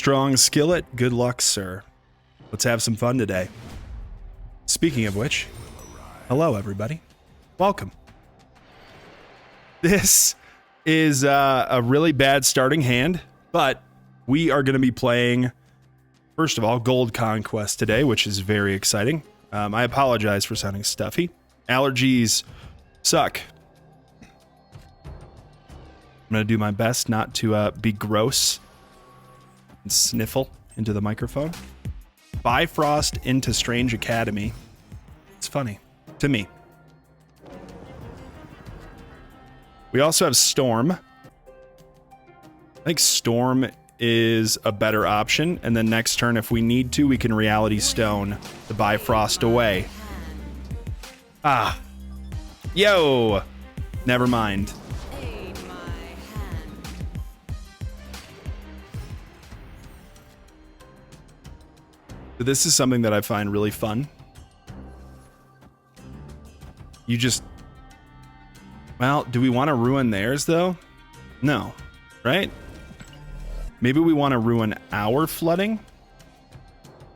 Strong skillet, good luck, sir. Let's have some fun today. Speaking of which, hello everybody. Welcome. This is a really bad starting hand, but we are going to be playing, first of all, Gold Conquest today, which is very exciting. I apologize for sounding stuffy. Allergies suck. I'm going to do my best not to be gross and sniffle into the microphone. Bifrost into Strange Academy. It's funny to me. We also have Storm. I think Storm is a better option, and then next turn, if we need to, we can Reality Stone the Bifrost away. Ah. Yo! Never mind. But this is something that I find really fun. You just... Well, do we want to ruin theirs, though? No. Right? Maybe we want to ruin our flooding?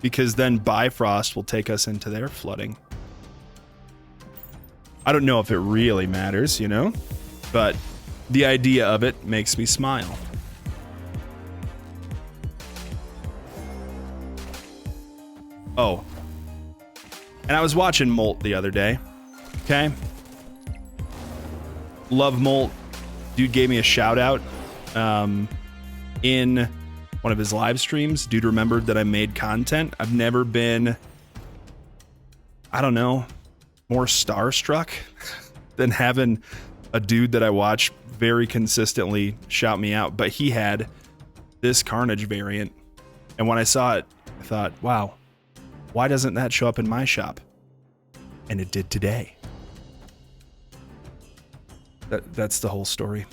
Because then Bifrost will take us into their flooding. I don't know if it really matters, you know? But the idea of it makes me smile. Oh. And I was watching Molt the other day. Okay? Love Molt. Dude gave me a shout out in one of his live streams. Dude remembered that I made content. I've never been, I don't know, more starstruck than having a dude that I watch very consistently shout me out. But he had this Carnage variant. And when I saw it, I thought, wow, why doesn't that show up in my shop? And it did today. That's the whole story.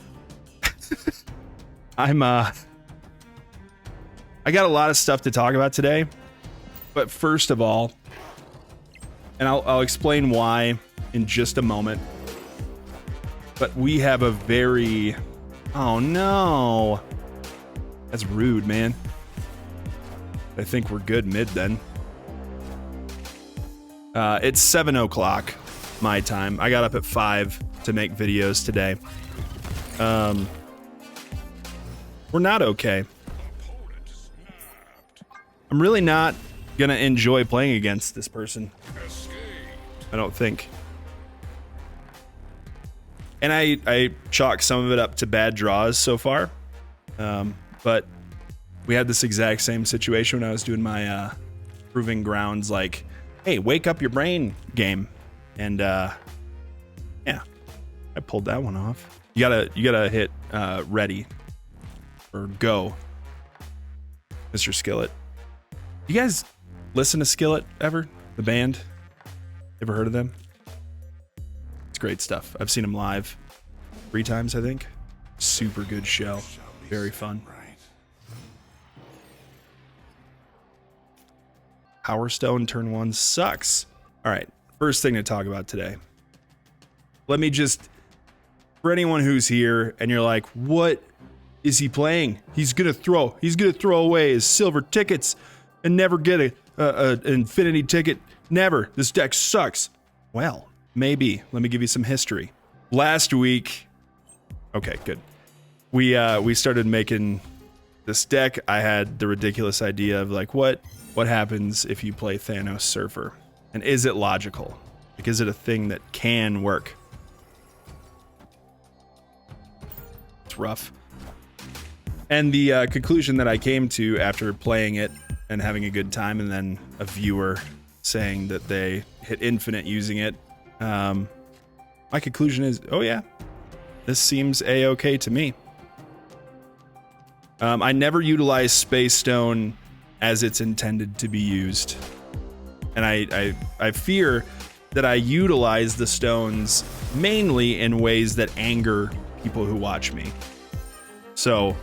I got a lot of stuff to talk about today, but first of all, and I'll explain why in just a moment, but we have a very, oh no, that's rude, man. I think we're good mid then. It's 7 o'clock my time. I got up at 5 to make videos today. We're not okay. I'm really not gonna enjoy playing against this person. I don't think. And I chalk some of it up to bad draws so far. But we had this exact same situation when I was doing my Proving Grounds, like, hey, wake up your brain game. And yeah, I pulled that one off. You gotta hit ready or go, Mr. Skillet. You guys listen to Skillet ever? The band? Ever heard of them? It's great stuff. I've seen them live 3 times, I think. Super good show. Very fun. Power Stone turn 1 sucks. All right, first thing to talk about today. Let me just, for anyone who's here and you're like, what is he playing? He's gonna throw away his silver tickets and never get an infinity ticket. Never. This deck sucks. Well, maybe. Let me give you some history. Last week, okay, good. We started making this deck. I had the ridiculous idea of like, what happens if you play Thanos Surfer? And is it logical? Like, is it a thing that can work? It's rough. And the conclusion that I came to after playing it and having a good time, and then a viewer saying that they hit infinite using it, my conclusion is, oh yeah, this seems a-okay to me. I never utilize Space Stone as it's intended to be used. And I fear that I utilize the stones mainly in ways that anger people who watch me. So,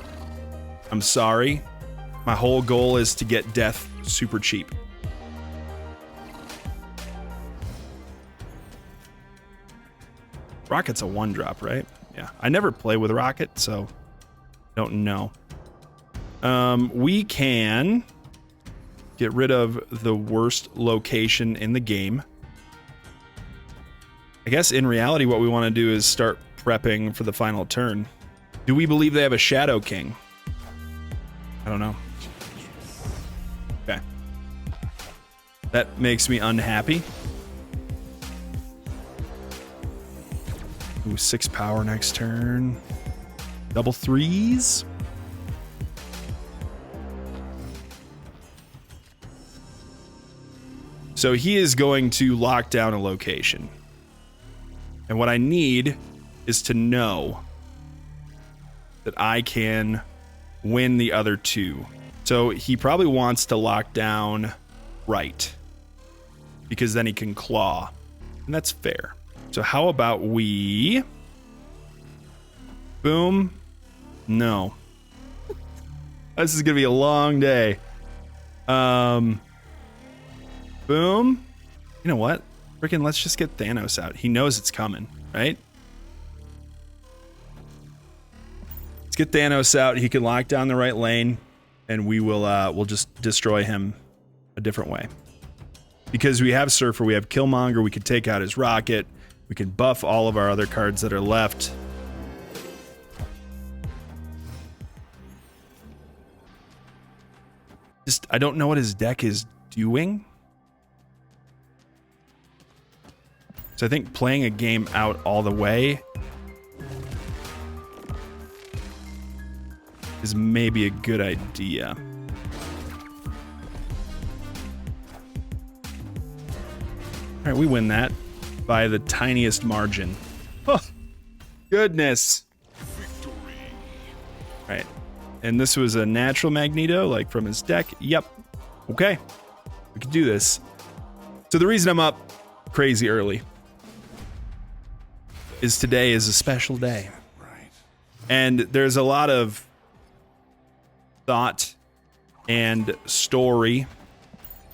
I'm sorry. My whole goal is to get death super cheap. Rocket's a 1-drop, right? Yeah. I never play with Rocket, so don't know. We can get rid of the worst location in the game. I guess in reality, what we want to do is start prepping for the final turn. Do we believe they have a Shadow King? I don't know. Okay. That makes me unhappy. Ooh, 6 power next turn. Double 3s. So he is going to lock down a location. And what I need is to know that I can win the other 2. So he probably wants to lock down right, because then he can claw. And that's fair. So how about we... Boom. No. This is going to be a long day. Boom. You know what? Freaking let's just get Thanos out. He knows it's coming, right? Let's get Thanos out. He can lock down the right lane, and we will we'll just destroy him a different way. Because we have Surfer, we have Killmonger, we could take out his rocket, we can buff all of our other cards that are left. Just, I don't know what his deck is doing. So I think playing a game out all the way is maybe a good idea. All right, we win that by the tiniest margin. Oh, goodness. Victory. All right. And this was a natural Magneto, like from his deck. Yep. Okay. We can do this. So the reason I'm up crazy early is today is a special day. And there's a lot of thought and story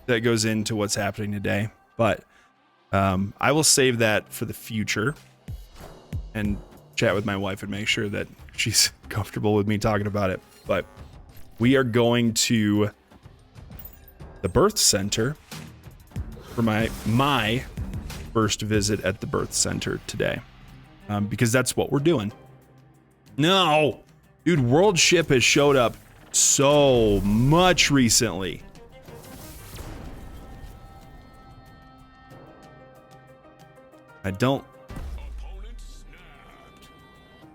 that goes into what's happening today. But I will save that for the future and chat with my wife and make sure that she's comfortable with me talking about it. But we are going to the birth center for my first visit at the birth center today, because that's what we're doing. No, dude, World Ship has showed up so much recently. I don't.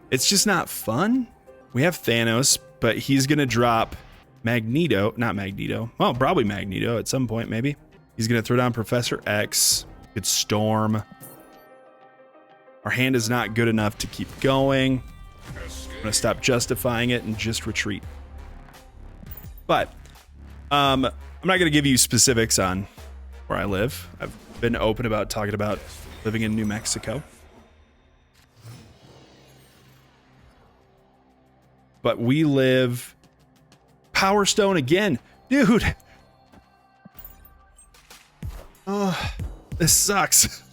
It's just not fun. We have Thanos, but he's gonna drop Magneto, not Magneto. Well, probably Magneto at some point, maybe. He's gonna throw down Professor X. It's Storm. Our hand is not good enough to keep going. I'm gonna stop justifying it and just retreat. But I'm not gonna give you specifics on where I live. I've been open about talking about living in New Mexico. But we live Power Stone again. Dude. Oh, this sucks.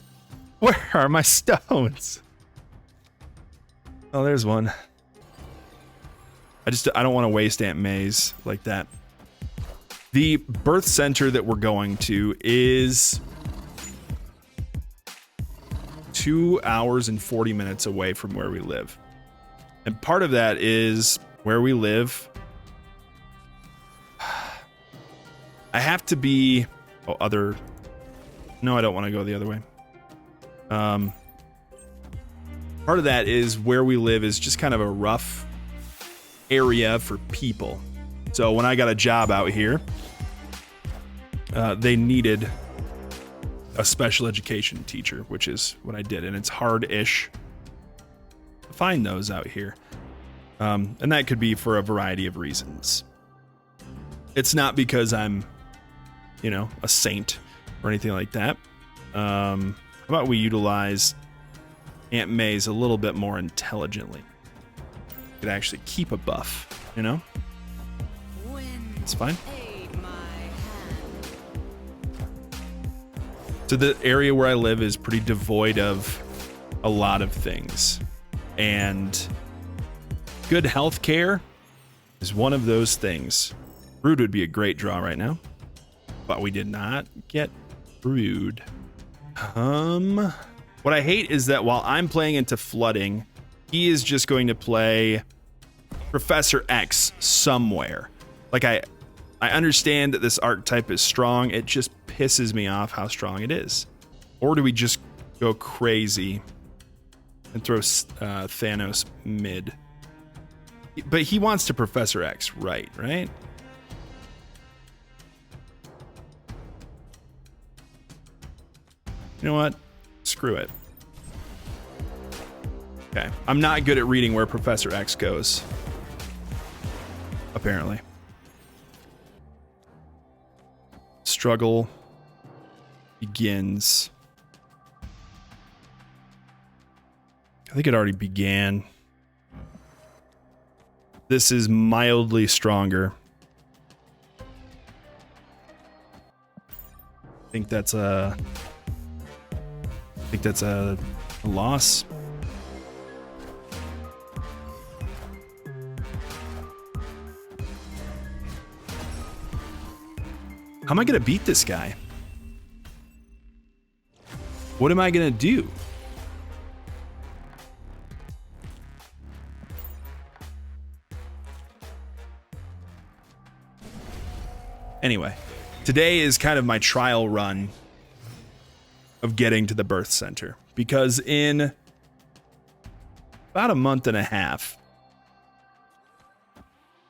Where are my stones? Oh, there's one. I don't want to waste Aunt May's like that. The birth center that we're going to is 2 hours and 40 minutes away from where we live. And part of that is where we live. I have to be... Oh, other... No, I don't want to go the other way. Part of that is where we live is just kind of a rough area for people. So when I got a job out here, they needed a special education teacher, which is what I did. And it's hard-ish to find those out here. And that could be for a variety of reasons. It's not because I'm, you know, a saint or anything like that. How about we utilize Aunt May's a little bit more intelligently? Could actually keep a buff, you know? It's fine. So the area where I live is pretty devoid of a lot of things. And good health care is one of those things. Brood would be a great draw right now, but we did not get Brood. What I hate is that while I'm playing into flooding, he is just going to play Professor X somewhere. Like I understand that this archetype is strong. It just pisses me off how strong it is. Or do we just go crazy and throw Thanos mid? But he wants to Professor X, right? You know what? Screw it. Okay. I'm not good at reading where Professor X goes. Apparently. Struggle begins. I think it already began. This is mildly stronger. I think that's a loss. How am I gonna beat this guy? What am I gonna do? Anyway, today is kind of my trial run of getting to the birth center, because in about a month and a half,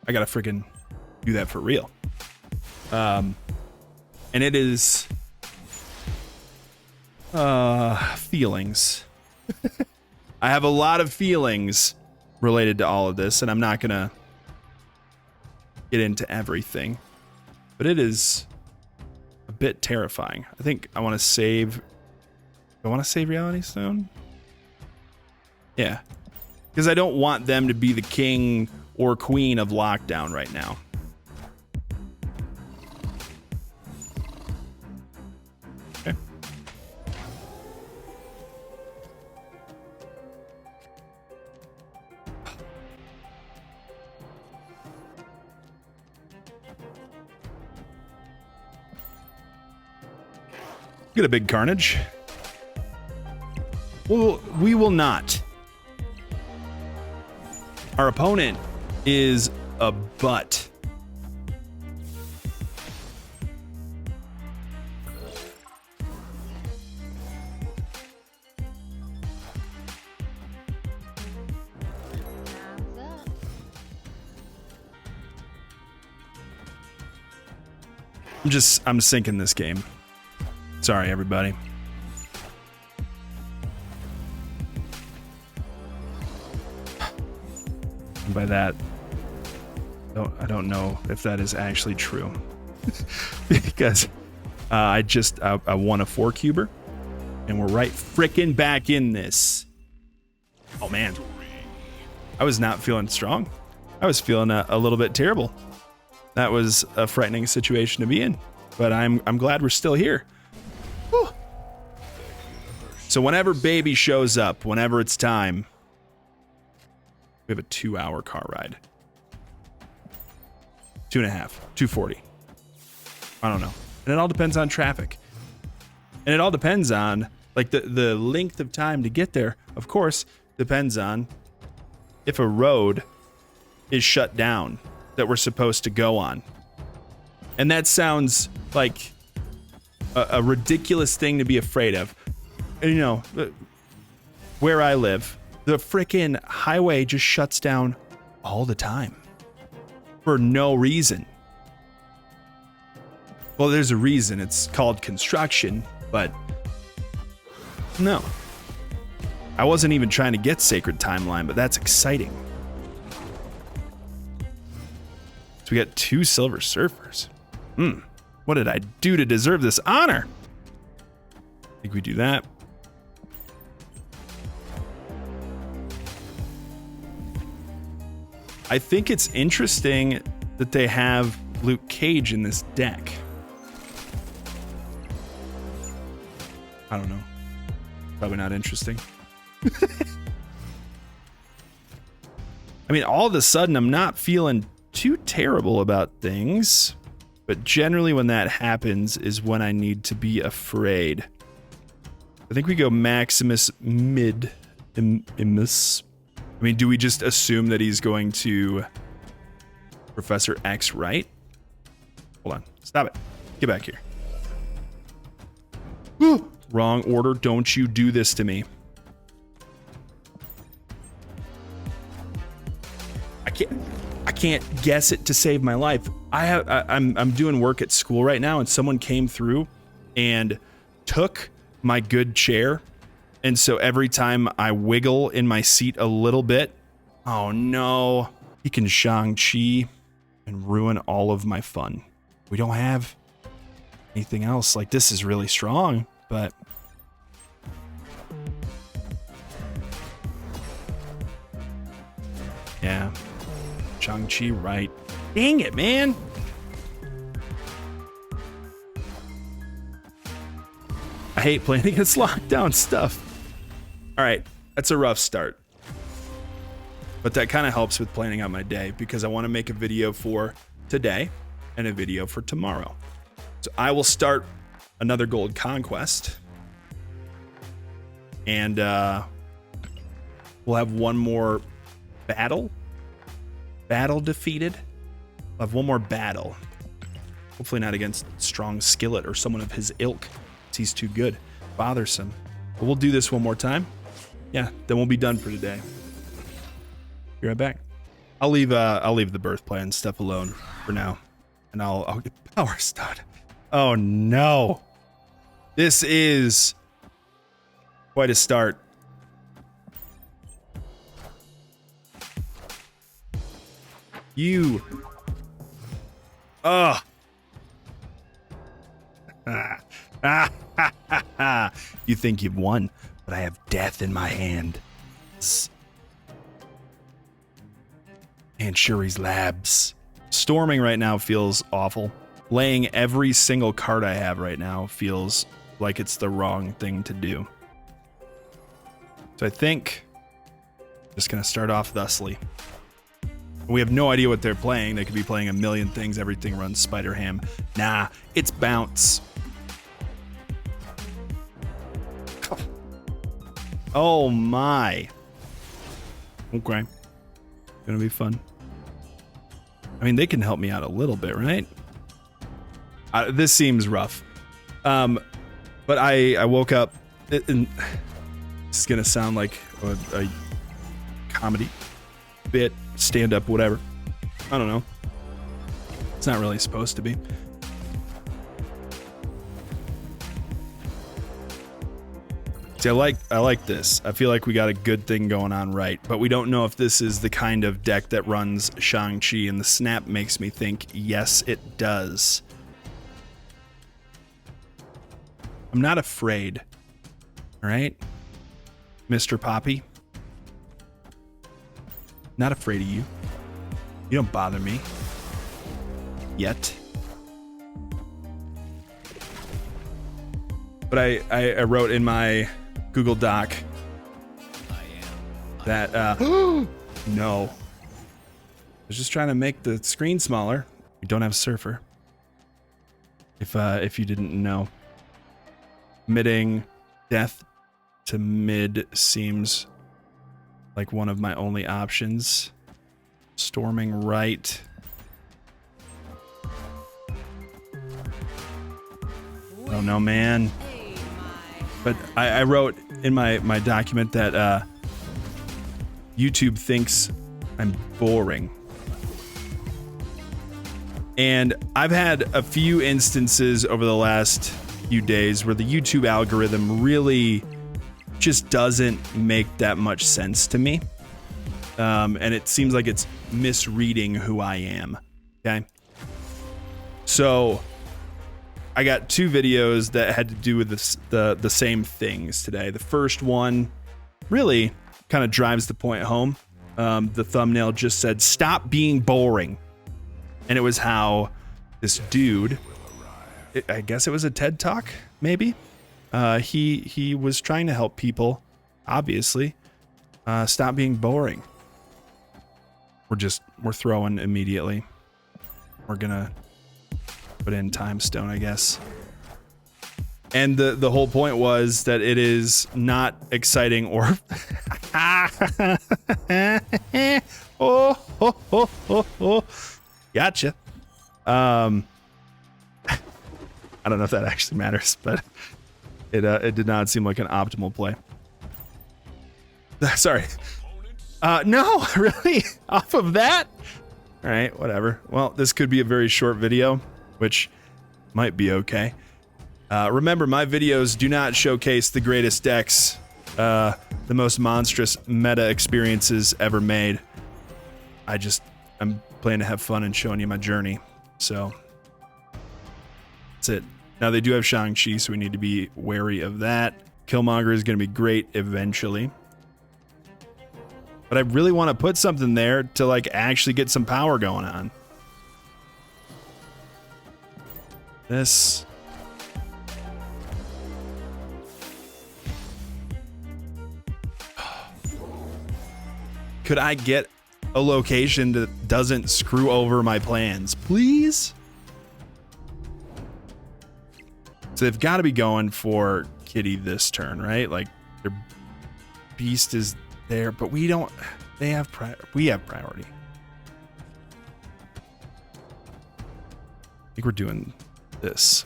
I gotta freaking do that for real. And it is feelings. I have a lot of feelings related to all of this, and I'm not gonna get into everything, but it is a bit terrifying. I think I want to save. Do I want to save Reality Stone? Yeah, because I don't want them to be the king or queen of lockdown right now. Okay. Get a big carnage. Well, we will not. Our opponent is a butt. I'm sinking this game. Sorry, everybody. And by that, I don't know if that is actually true. Because I won a 4-cuber, and we're right frickin' back in this. Oh man, I was not feeling strong. I was feeling a little bit terrible. That was a frightening situation to be in, but I'm glad we're still here. Whew. So whenever baby shows up, whenever it's time, we have a 2-hour car ride. 2.5, 240. I don't know. And it all depends on traffic. And it all depends on, like, the length of time to get there, of course, depends on if a road is shut down that we're supposed to go on. And that sounds like a ridiculous thing to be afraid of. And, you know, where I live, the frickin' highway just shuts down all the time for no reason. Well, there's a reason. It's called construction, but no. I wasn't even trying to get Sacred Timeline, but that's exciting. So we got 2 Silver Surfers. What did I do to deserve this honor? I think we do that. I think it's interesting that they have Luke Cage in this deck. I don't know. Probably not interesting. I mean, all of a sudden, I'm not feeling too terrible about things, but generally when that happens is when I need to be afraid. I think we go Maximus Mid Imus. I mean, do we just assume that he's going to Professor X, right? Hold on. Stop it. Get back here. Woo! Wrong order. Don't you do this to me. I can't guess it to save my life. I'm doing work at school right now, and someone came through and took my good chair. And so every time I wiggle in my seat a little bit, oh no, he can Shang-Chi and ruin all of my fun. We don't have anything else. Like, this is really strong, but yeah, Shang-Chi, right? Dang it, man. I hate playing against lockdown stuff. All right, that's a rough start. But that kind of helps with planning out my day because I want to make a video for today and a video for tomorrow. So I will start another gold conquest. And we'll have one more battle. Battle defeated. We'll have one more battle. Hopefully not against Strong Skillet or someone of his ilk. He's too good. Bothersome. But we'll do this one more time. Yeah, then we'll be done for today. Be right back. I'll leave the birth plan stuff alone for now. And I'll get power stud. Oh no. This is quite a start. You. Ugh. You think you've won, but I have death in my hand. And Shuri's Labs. Storming right now feels awful. Laying every single card I have right now feels like it's the wrong thing to do. So I think I'm just gonna start off thusly. We have no idea what they're playing. They could be playing a million things. Everything runs Spider Ham. Nah, it's bounce. Oh my. Okay. Gonna be fun. I mean, they can help me out a little bit, right? This seems rough. But I woke up, and it's gonna sound like a comedy bit, stand-up, whatever. I don't know. It's not really supposed to be. See, I like this. I feel like we got a good thing going on, right? But we don't know if this is the kind of deck that runs Shang-Chi, and the snap makes me think, yes, it does. I'm not afraid. All right? Mr. Poppy. Not afraid of you. You don't bother me. Yet. But I wrote in my Google Doc that no. I was just trying to make the screen smaller. We don't have Surfer. If you didn't know. Committing death to mid seems like one of my only options. Storming right. I don't know, man. But I wrote in my document that YouTube thinks I'm boring. And I've had a few instances over the last few days where the YouTube algorithm really just doesn't make that much sense to me. And it seems like it's misreading who I am. Okay. So I got two videos that had to do with the same things today. The first one really kind of drives the point home. The thumbnail just said, "Stop being boring." And it was how this dude, I guess it was a TED Talk, maybe. He was trying to help people, obviously, stop being boring. We're throwing immediately. We're gonna put in time stone, I guess. And the whole point was that it is not exciting or oh. Gotcha. I don't know if that actually matters, but it did not seem like an optimal play. Sorry. No, really? Off of that? All right, whatever. Well, this could be a very short video, which might be okay. Remember, my videos do not showcase the greatest decks, the most monstrous meta experiences ever made. I'm planning to have fun and showing you my journey. So, that's it. Now, they do have Shang-Chi, so we need to be wary of that. Killmonger is going to be great eventually. But I really want to put something there to, like, actually get some power going on. This... Could I get a location that doesn't screw over my plans, please? So they've got to be going for Kitty this turn, right? Like, their beast is there, but we don't. They have we have priority. I think we're doing this,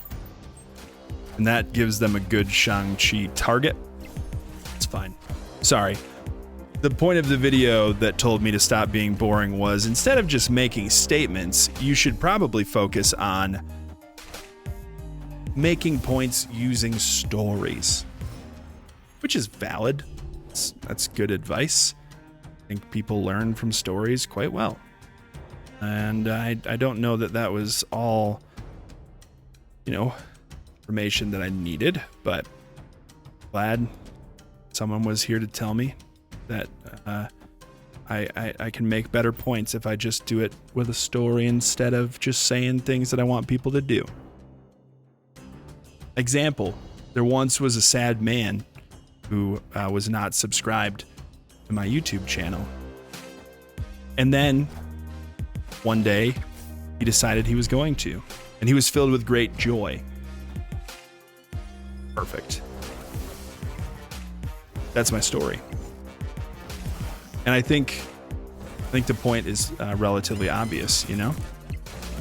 and that gives them a good Shang-Chi target. It's fine. Sorry. The point of the video that told me to stop being boring was, instead of just making statements, you should probably focus on making points using stories, which is valid. That's good advice. I think people learn from stories quite well. And I don't know that that was all, information that I needed, but glad someone was here to tell me that I can make better points if I just do it with a story instead of just saying things that I want people to do. Example, there once was a sad man who was not subscribed to my YouTube channel. And then one day he decided he was going to, and he was filled with great joy. Perfect. That's my story. And I think the point is relatively obvious,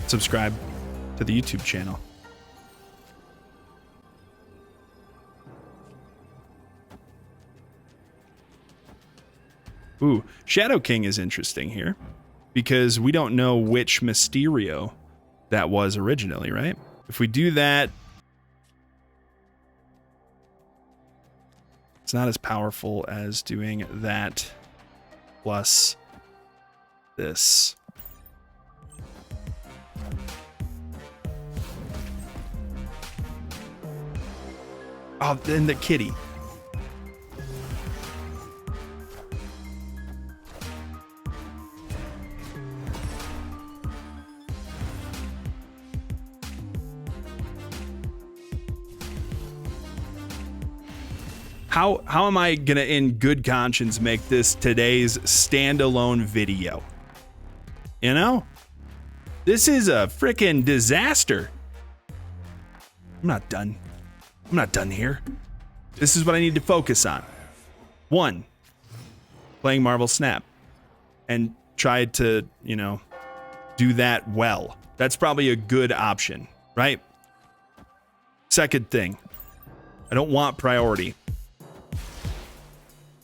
Subscribe to the YouTube channel. Ooh, Shadow King is interesting here because we don't know which Mysterio that was originally, right? If we do that, it's not as powerful as doing that plus this. Oh, then the kitty. How am I gonna, in good conscience, make this today's standalone video? This is a freaking disaster. I'm not done. I'm not done here. This is what I need to focus on. 1, playing Marvel Snap, and try to, do that well. That's probably a good option, right? Second thing, I don't want priority.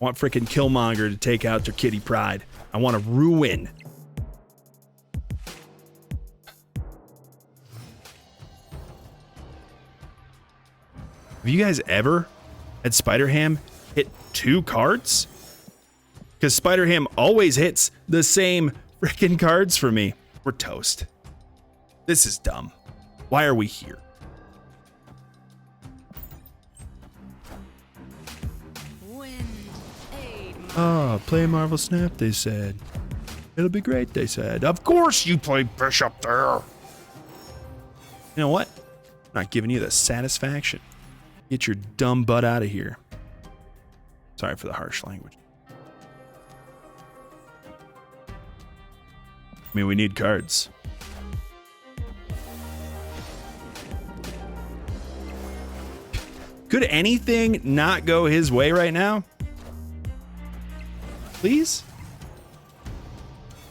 I want freaking Killmonger to take out their kitty pride. I want to ruin. Have you guys ever had Spider-Ham hit 2 cards? Because Spider-Ham always hits the same freaking cards for me. We're toast. This is dumb. Why are we here? Oh, play Marvel Snap, they said. It'll be great, they said. Of course you play Bishop there. You know what? I'm not giving you the satisfaction. Get your dumb butt out of here. Sorry for the harsh language. mean, we need cards. Could anything not go his way right now? Please?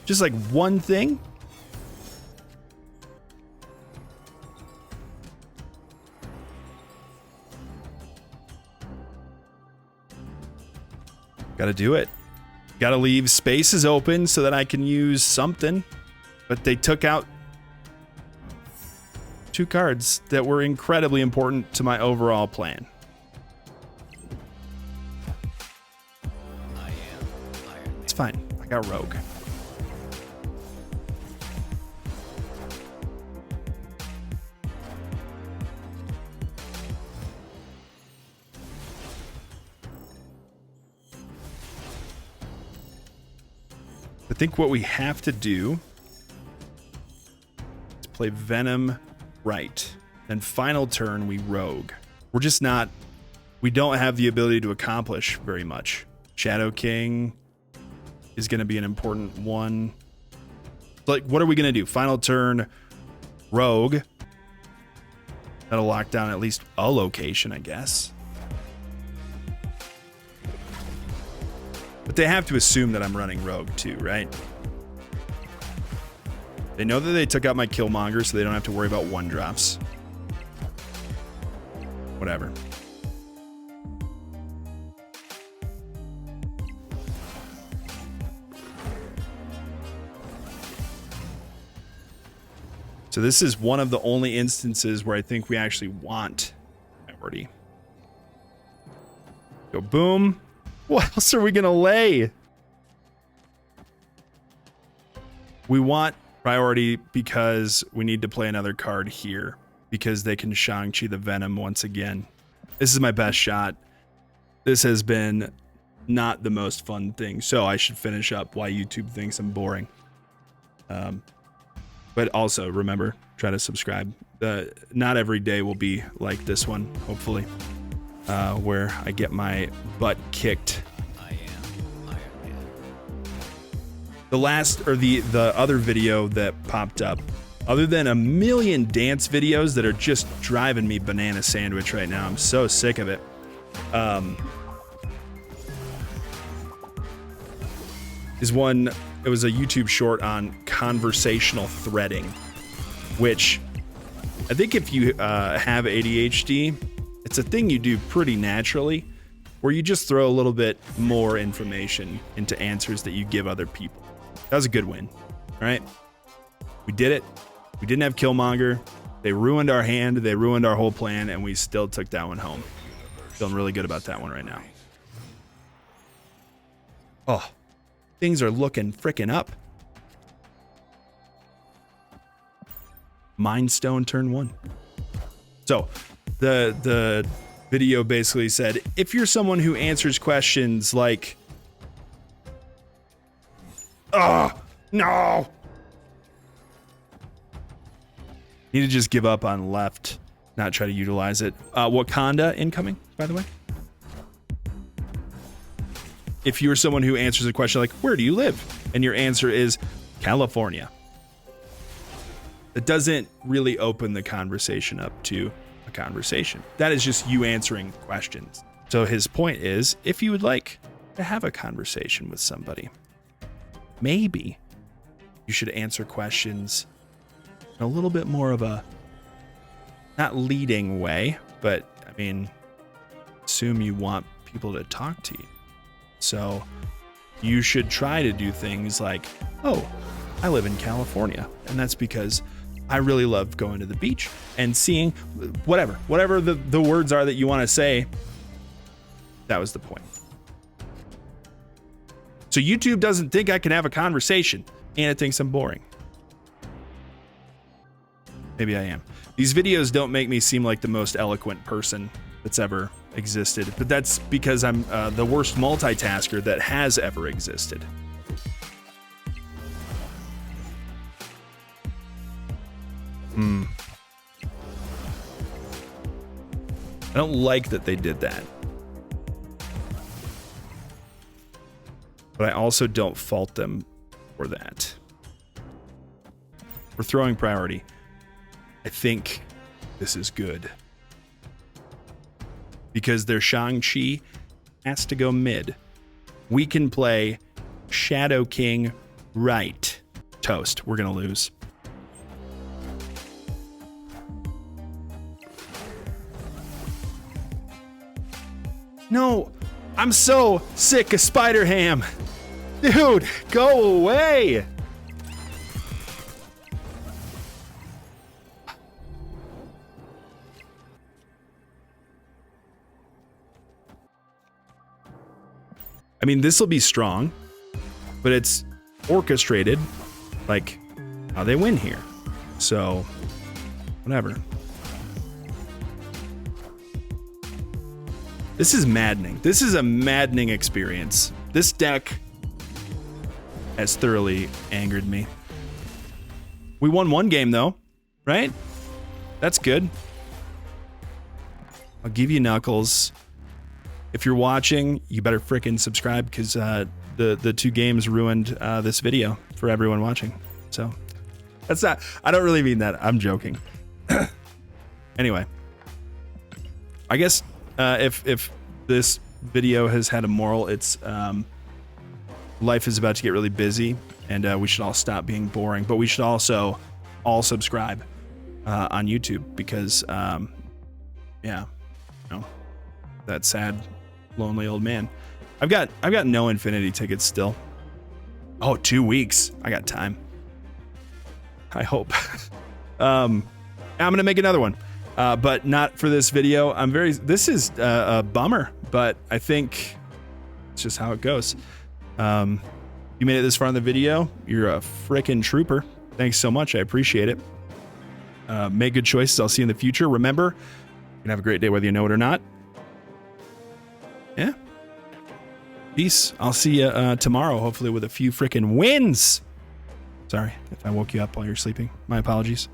Just like one thing? Gotta do it. Gotta leave spaces open so that I can use something. But they took out 2 cards that were incredibly important to my overall plan. It's fine. I got Rogue. I think what we have to do is play Venom right. Then final turn, we Rogue. We're just not... We don't have the ability to accomplish very much. Shadow King is going to be an important one. Like, what are we going to do? Final turn, Rogue. That'll lock down at least a location, I guess. But they have to assume that I'm running Rogue too, right? They know that they took out my Killmonger, so they don't have to worry about 1-drops. Whatever. So this is one of the only instances where I think we actually want priority. Go boom. What else are we gonna lay? We want priority because we need to play another card here because they can Shang-Chi the Venom once again. This is my best shot. This has been not the most fun thing, so I should finish up why YouTube thinks I'm boring. But also remember, try to subscribe. Not every day will be like this one, hopefully, where I get my butt kicked. The last, or the other video that popped up, other than a million dance videos that are just driving me banana sandwich right now, I'm so sick of it. It was a YouTube short on conversational threading, which I think if you have ADHD, it's a thing you do pretty naturally, where you just throw a little bit more information into answers that you give other people. That was a good win, right? We did it. We didn't have Killmonger. They ruined our hand. They ruined our whole plan, and we still took that one home. Feeling really good about that one right now. Oh, things are looking frickin' up. Mind Stone turn 1. So the video basically said, if you're someone who answers questions like, oh, no. Need to just give up on left, not try to utilize it. Wakanda incoming, by the way. If you're someone who answers a question like, where do you live? And your answer is California. It doesn't really open the conversation up to a conversation. That is just you answering questions. So his point is, if you would like to have a conversation with somebody, maybe you should answer questions in a little bit more of a, not leading way, but I mean, assume you want people to talk to you. So you should try to do things like, oh, I live in California, and that's because I really love going to the beach and seeing whatever the words are that you want to say. That was the point. So YouTube doesn't think I can have a conversation, and it thinks I'm boring. Maybe I am. These videos don't make me seem like the most eloquent person that's ever existed, but that's because I'm the worst multitasker that has ever existed. I don't like that they did that. But I also don't fault them for that. We're throwing priority. I think this is good. Because their Shang-Chi has to go mid. We can play Shadow King right. Toast. We're going to lose. No, I'm so sick of Spider-Ham. Dude, go away. I mean, this will be strong, but it's orchestrated like how they win here. So, whatever. This is maddening. This is a maddening experience. This deck has thoroughly angered me. We won one game though, right? That's good. I'll give you Knuckles. If you're watching, you better frickin' subscribe because the two games ruined this video for everyone watching. So that's not, I don't really mean that. I'm joking. Anyway, I guess if this video has had a moral, it's life is about to get really busy and we should all stop being boring, but we should also all subscribe on YouTube because yeah, you know, that sad lonely old man. I've got no Infinity tickets still. Oh, 2 weeks. I got time. I hope. I'm gonna make another one, but not for this video. This is a bummer, but I think it's just how it goes. You made it this far in the video. You're a frickin' trooper. Thanks so much. I appreciate it. Make good choices. I'll see you in the future. Remember, you can have a great day whether you know it or not. Yeah. Peace. I'll see you tomorrow, hopefully with a few frickin' wins. Sorry if I woke you up while you're sleeping. My apologies.